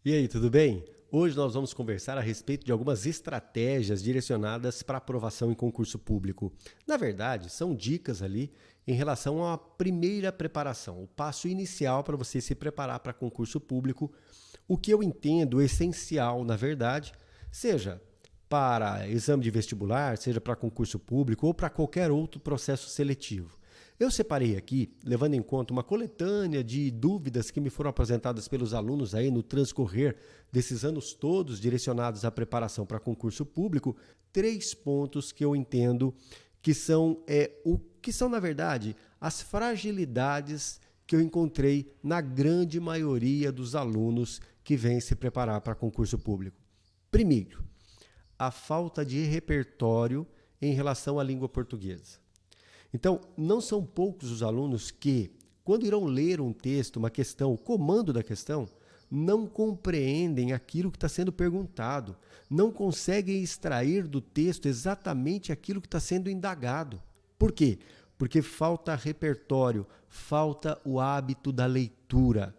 E aí, tudo bem? Hoje nós vamos conversar a respeito de algumas estratégias direcionadas para aprovação em concurso público. Na verdade, são dicas ali em relação à primeira preparação, o passo inicial para você se preparar para concurso público, o que eu entendo essencial, na verdade, seja para exame de vestibular, seja para concurso público ou para qualquer outro processo seletivo. Eu separei aqui, levando em conta uma coletânea de dúvidas que me foram apresentadas pelos alunos aí no transcorrer desses anos todos direcionados à preparação para concurso público, 3 pontos que eu entendo que são, na verdade, as fragilidades que eu encontrei na grande maioria dos alunos que vêm se preparar para concurso público. Primeiro, a falta de repertório em relação à língua portuguesa. Então, não são poucos os alunos que, quando irão ler um texto, uma questão, o comando da questão, não compreendem aquilo que está sendo perguntado, não conseguem extrair do texto exatamente aquilo que está sendo indagado. Por quê? Porque falta repertório, falta o hábito da leitura.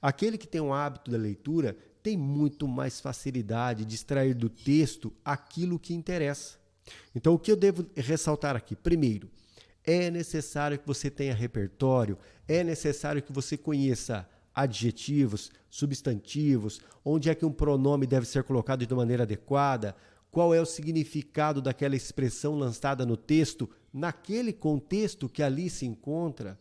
Aquele que tem o hábito da leitura tem muito mais facilidade de extrair do texto aquilo que interessa. Então, o que eu devo ressaltar aqui? Primeiro, é necessário que você tenha repertório, é necessário que você conheça adjetivos, substantivos, onde é que um pronome deve ser colocado de maneira adequada, qual é o significado daquela expressão lançada no texto, naquele contexto que ali se encontra.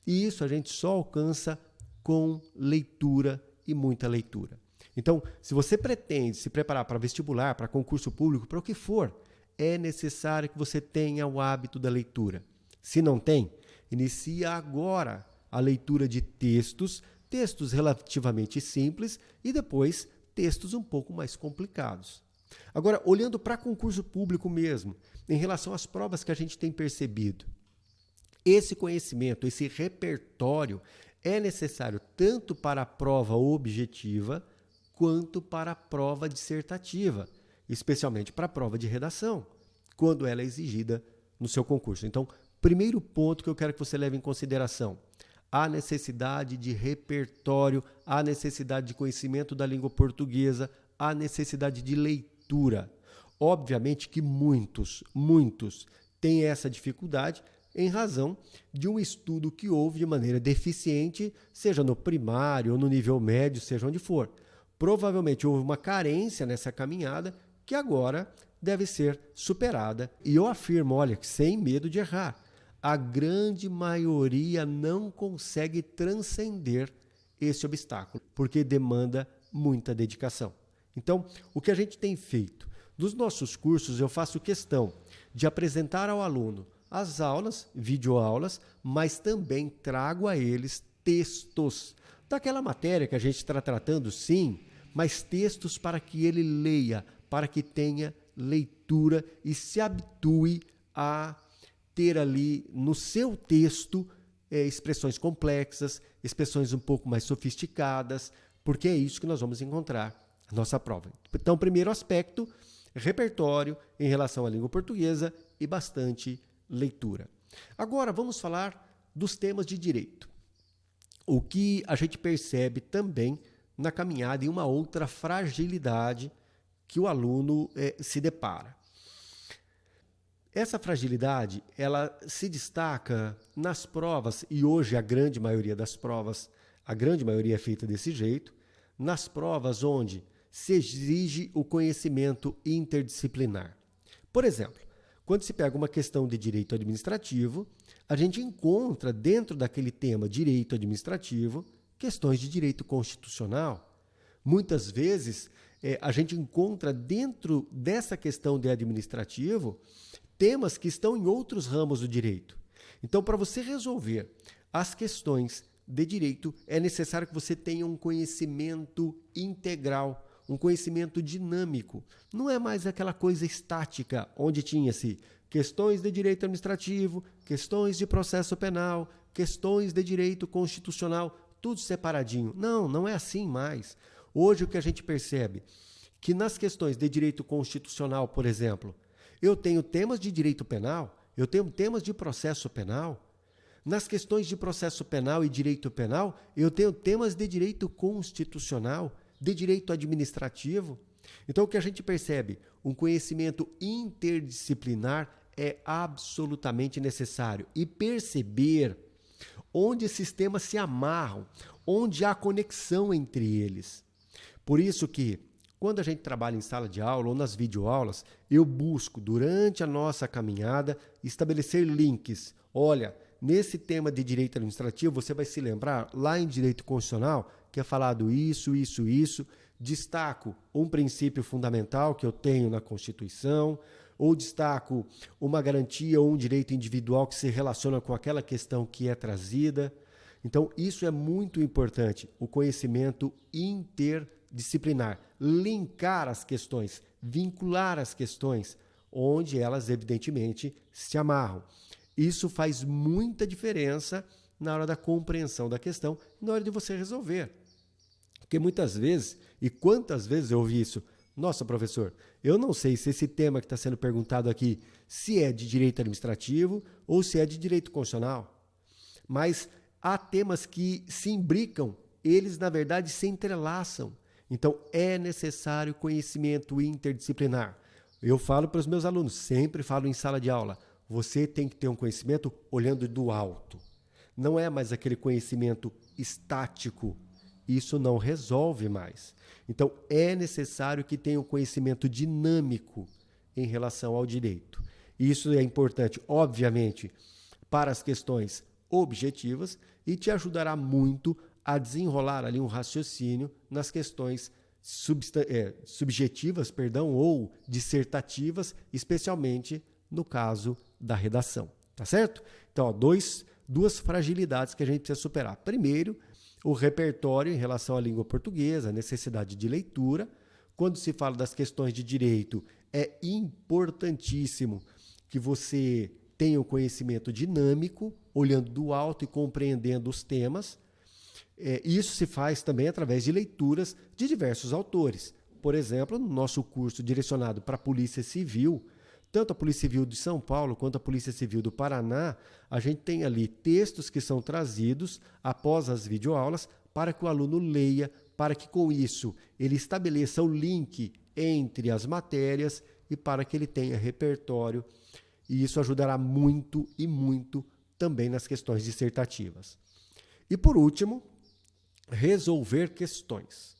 E isso a gente só alcança com leitura e muita leitura. Então, se você pretende se preparar para vestibular, para concurso público, para o que for, é necessário que você tenha o hábito da leitura. Se não tem, inicia agora a leitura de textos relativamente simples e depois textos um pouco mais complicados. Agora, olhando para concurso público mesmo, em relação às provas que a gente tem percebido, esse conhecimento, esse repertório é necessário tanto para a prova objetiva quanto para a prova dissertativa, especialmente para a prova de redação, quando ela é exigida no seu concurso. Então, primeiro ponto que eu quero que você leve em consideração, a necessidade de repertório, a necessidade de conhecimento da língua portuguesa, a necessidade de leitura. Obviamente que muitos têm essa dificuldade em razão de um estudo que houve de maneira deficiente, seja no primário ou no nível médio, seja onde for. Provavelmente houve uma carência nessa caminhada que agora deve ser superada. E eu afirmo, olha, sem medo de errar, a grande maioria não consegue transcender esse obstáculo, porque demanda muita dedicação. Então, o que a gente tem feito? Dos nossos cursos, eu faço questão de apresentar ao aluno as aulas, videoaulas, mas também trago a eles textos daquela matéria que a gente está tratando, sim, mas textos para que ele leia, para que tenha leitura e se habitue a ter ali no seu texto expressões complexas, expressões um pouco mais sofisticadas, porque é isso que nós vamos encontrar na nossa prova. Então, primeiro aspecto, repertório em relação à língua portuguesa e bastante leitura. Agora, vamos falar dos temas de direito. O que a gente percebe também na caminhada e uma outra fragilidade que o aluno se depara. Essa fragilidade, ela se destaca nas provas, e hoje a grande maioria das provas, a grande maioria é feita desse jeito, nas provas onde se exige o conhecimento interdisciplinar. Por exemplo, quando se pega uma questão de direito administrativo, a gente encontra dentro daquele tema direito administrativo questões de direito constitucional. Muitas vezes, a gente encontra dentro dessa questão de administrativo temas que estão em outros ramos do direito. Então, para você resolver as questões de direito, é necessário que você tenha um conhecimento integral, um conhecimento dinâmico. Não é mais aquela coisa estática, onde tinha-se questões de direito administrativo, questões de processo penal, questões de direito constitucional, tudo separadinho. Não, não é assim mais. Hoje o que a gente percebe que nas questões de direito constitucional, por exemplo, eu tenho temas de direito penal, eu tenho temas de processo penal. Nas questões de processo penal e direito penal, eu tenho temas de direito constitucional, de direito administrativo. Então, o que a gente percebe? Um conhecimento interdisciplinar é absolutamente necessário. E perceber onde esses temas se amarram, onde há conexão entre eles. Por isso que, quando a gente trabalha em sala de aula ou nas videoaulas, eu busco, durante a nossa caminhada, estabelecer links. Olha, nesse tema de direito administrativo, você vai se lembrar, lá em direito constitucional, que é falado isso. Destaco um princípio fundamental que eu tenho na Constituição, ou destaco uma garantia ou um direito individual que se relaciona com aquela questão que é trazida. Então, isso é muito importante, o conhecimento interdisciplinar. Linkar as questões, vincular as questões, onde elas, evidentemente, se amarram. Isso faz muita diferença na hora da compreensão da questão, na hora de você resolver. Porque muitas vezes, e quantas vezes eu ouvi isso, nossa, professor, eu não sei se esse tema que está sendo perguntado aqui, se é de direito administrativo ou se é de direito constitucional. Mas há temas que se imbricam, eles na verdade se entrelaçam. Então é necessário conhecimento interdisciplinar. Eu falo para os meus alunos, sempre falo em sala de aula, você tem que ter um conhecimento olhando do alto. Não é mais aquele conhecimento estático. Isso não resolve mais. Então, é necessário que tenha um conhecimento dinâmico em relação ao direito. Isso é importante, obviamente, para as questões objetivas e te ajudará muito a desenrolar ali um raciocínio nas questões subjetivas, ou dissertativas, especialmente no caso da redação. Tá certo? Então, duas fragilidades que a gente precisa superar. Primeiro, o repertório em relação à língua portuguesa, a necessidade de leitura. Quando se fala das questões de direito, é importantíssimo que você tenha um conhecimento dinâmico, olhando do alto e compreendendo os temas. Isso se faz também através de leituras de diversos autores. Por exemplo, no nosso curso direcionado para a Polícia Civil, tanto a Polícia Civil de São Paulo quanto a Polícia Civil do Paraná, a gente tem ali textos que são trazidos após as videoaulas para que o aluno leia, para que com isso ele estabeleça o link entre as matérias e para que ele tenha repertório. E isso ajudará muito e muito também nas questões dissertativas. E por último, resolver questões.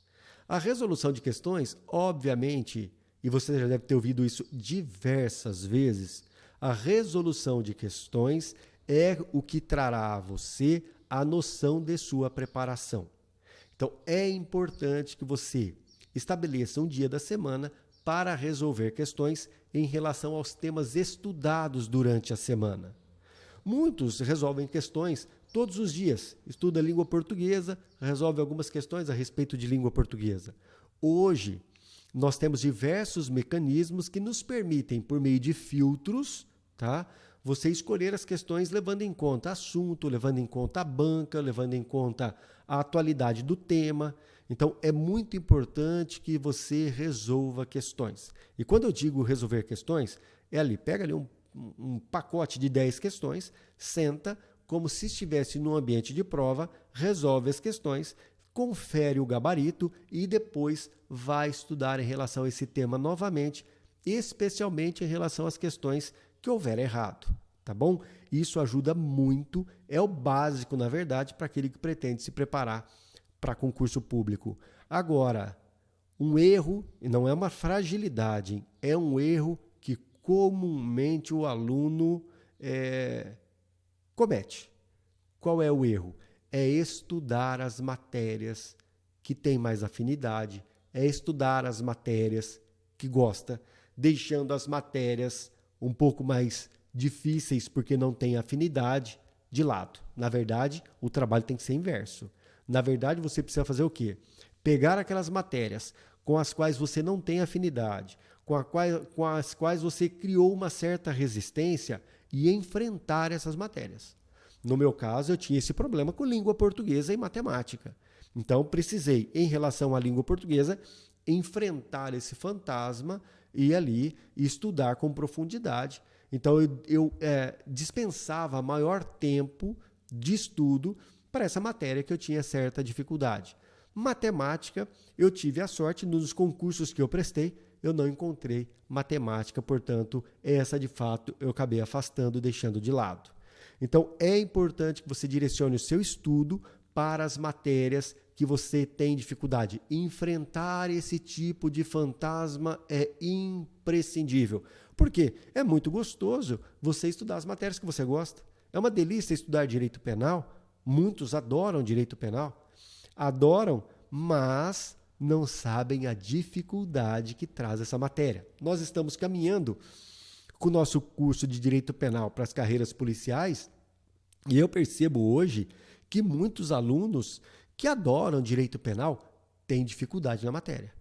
A resolução de questões, obviamente, e você já deve ter ouvido isso diversas vezes, a resolução de questões é o que trará a você a noção de sua preparação. Então, é importante que você estabeleça um dia da semana para resolver questões em relação aos temas estudados durante a semana. Muitos resolvem questões todos os dias. Estuda língua portuguesa, resolve algumas questões a respeito de língua portuguesa. Hoje, nós temos diversos mecanismos que nos permitem, por meio de filtros, tá, você escolher as questões levando em conta assunto, levando em conta a banca, levando em conta a atualidade do tema. Então, é muito importante que você resolva questões. E quando eu digo resolver questões, é ali, pega ali um pacote de 10 questões, senta como se estivesse num ambiente de prova, resolve as questões, confere o gabarito e depois vai estudar em relação a esse tema novamente, especialmente em relação às questões que houver errado, tá bom? Isso ajuda muito, é o básico, na verdade, para aquele que pretende se preparar para concurso público. Agora, um erro, e não é uma fragilidade, é um erro que comumente o aluno comete. Qual é o erro? É estudar as matérias que tem mais afinidade, é estudar as matérias que gosta, deixando as matérias um pouco mais difíceis porque não tem afinidade de lado. Na verdade, o trabalho tem que ser inverso. Na verdade, você precisa fazer o quê? Pegar aquelas matérias com as quais você não tem afinidade, com as quais você criou uma certa resistência e enfrentar essas matérias. No meu caso, eu tinha esse problema com língua portuguesa e matemática. Então, precisei, em relação à língua portuguesa, enfrentar esse fantasma e ali estudar com profundidade. Então, eu dispensava maior tempo de estudo para essa matéria que eu tinha certa dificuldade. Matemática, eu tive a sorte, nos concursos que eu prestei, eu não encontrei matemática, portanto, essa de fato eu acabei afastando, deixando de lado. Então, é importante que você direcione o seu estudo para as matérias que você tem dificuldade. Enfrentar esse tipo de fantasma é imprescindível. Por quê? É muito gostoso você estudar as matérias que você gosta. É uma delícia estudar direito penal. Muitos adoram direito penal. Adoram, mas não sabem a dificuldade que traz essa matéria. Nós estamos caminhando com o nosso curso de direito penal para as carreiras policiais e eu percebo hoje que muitos alunos que adoram direito penal têm dificuldade na matéria.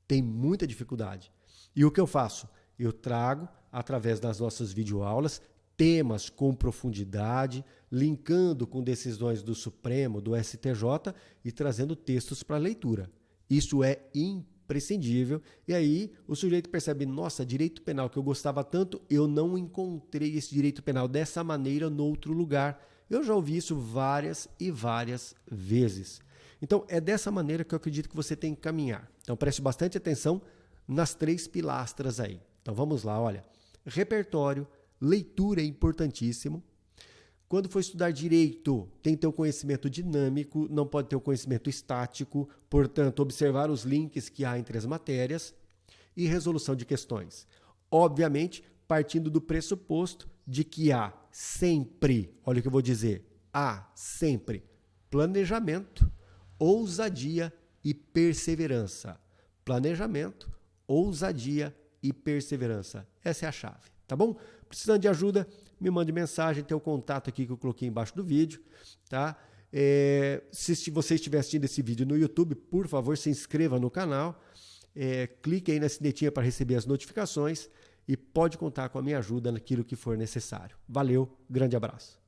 Tem muita dificuldade. E o que eu faço? Eu trago, através das nossas videoaulas, temas com profundidade, linkando com decisões do Supremo, do STJ e trazendo textos para leitura. Isso é imprescindível. E aí o sujeito percebe, nossa, direito penal que eu gostava tanto, eu não encontrei esse direito penal dessa maneira no outro lugar. Eu já ouvi isso várias e várias vezes. Então, é dessa maneira que eu acredito que você tem que caminhar. Então, preste bastante atenção nas 3 pilastras aí. Então, vamos lá, olha. Repertório, leitura é importantíssimo. Quando for estudar direito, tem que ter um conhecimento dinâmico, não pode ter um conhecimento estático, portanto, observar os links que há entre as matérias e resolução de questões. Obviamente, partindo do pressuposto de que há sempre, olha o que eu vou dizer, há sempre planejamento, ousadia e perseverança. Planejamento, ousadia e perseverança. Essa é a chave, tá bom? Precisando de ajuda, me mande mensagem, tem o contato aqui que eu coloquei embaixo do vídeo, tá? Se você estiver assistindo esse vídeo no YouTube, por favor, se inscreva no canal, clique aí na sinetinha para receber as notificações e pode contar com a minha ajuda naquilo que for necessário. Valeu, grande abraço.